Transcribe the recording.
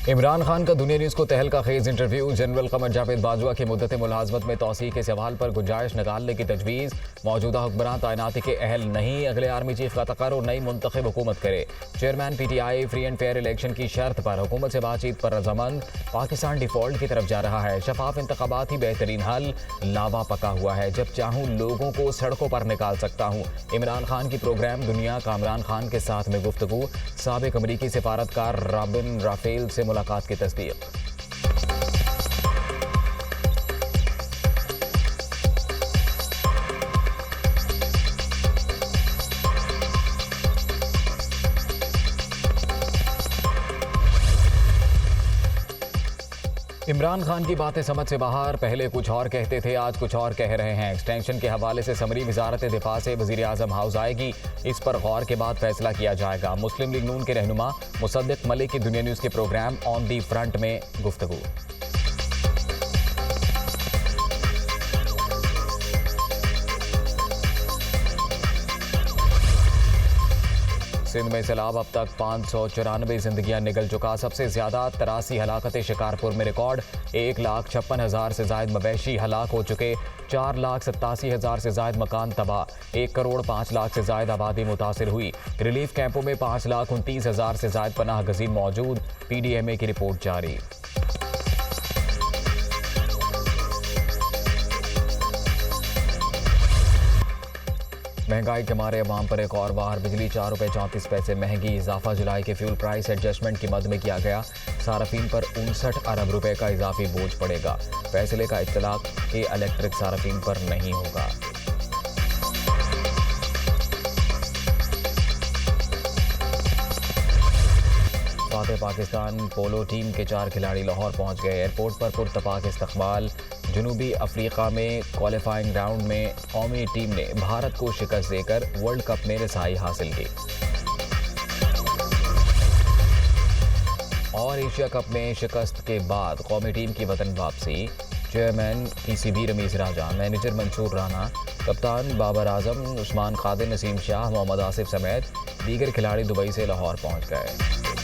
इमरान खान का दुनिया न्यूज़ को तहलका खेज इंटरव्यू। जनरल कमर जावेद बाजवा की मुद्दत मुलाजमत में तौसीह के सवाल पर गुंजाइश निकालने की तजवीज़। मौजूदा हुक्मरान तैनाती के अहल नहीं, अगले आर्मी चीफ का तकर्रुर नई मुंतखब हुकूमत करे। Chairman PTI free and fair election की शर्त पर हुकूमत से बातचीत पर रजामंद। पाकिस्तान डिफॉल्ट की तरफ जा रहा है, शफाफ इंतखाबात ही बेहतरीन हल। लावा पका हुआ है, जब चाहूँ लोगों को सड़कों पर निकाल सकता हूँ। इमरान खान की प्रोग्राम दुनिया का इमरान खान के साथ में गुफ्तगू। साबिक अमरीकी सिफारतकार रॉबिन राफेल से मुलाकात की तस्दीक। इमरान खान की बातें समझ से बाहर, पहले कुछ और कहते थे, आज कुछ और कह रहे हैं। एक्सटेंशन के हवाले से समरी वजारत दिफा से वजीर आजम हाउस आएगी, इस पर गौर के बाद फैसला किया जाएगा। मुस्लिम लीग नून के रहनुमा मुसद्दिक मलिक की दुनिया न्यूज़ के प्रोग्राम ऑन दी फ्रंट में गुफ्तगू। सिंध में सैलाब, अब तक 594 जिंदगियां निगल चुका। सबसे ज्यादा 83 हलाकतें शिकारपुर में रिकॉर्ड। 1,56,000 से जायद मवेशी हलाक हो चुके। 4,87,000 से जायद मकान तबाह। 1 करोड़ 5 लाख से जायद आबादी मुतासिर हुई। रिलीफ कैंपों में 5,29,000 से जायद पनाह गजीन मौजूद। PDMA की रिपोर्ट जारी। महंगाई के मारे अवाम पर एक और बार। बिजली 4 रुपये 34 पैसे महंगी। इजाफा जुलाई के फ्यूल प्राइस एडजस्टमेंट की मद में किया गया। सार्फिन पर 59 अरब रुपए का इजाफी बोझ पड़ेगा। फैसले का इत्तलाक के इलेक्ट्रिक सार्फिन पर नहीं होगा। फाते पाकिस्तान पोलो टीम के 4 खिलाड़ी लाहौर पहुंच गए। एयरपोर्ट पर पुरतपाक इस्तकबाल। जनूबी अफ्रीका में क्वालिफाइंग राउंड में कौमी टीम ने भारत को शिकस्त देकर वर्ल्ड कप में रसाई हासिल की। और एशिया कप में शिकस्त के बाद कौमी टीम की वतन वापसी। चेयरमैन PCB रमीज राजा, मैनेजर मंसूर राना, कप्तान बाबर आजम, उस्मान खादिर, नसीम शाह, मोहम्मद आसिफ समेत दीगर खिलाड़ी दुबई से लाहौर पहुंच गए।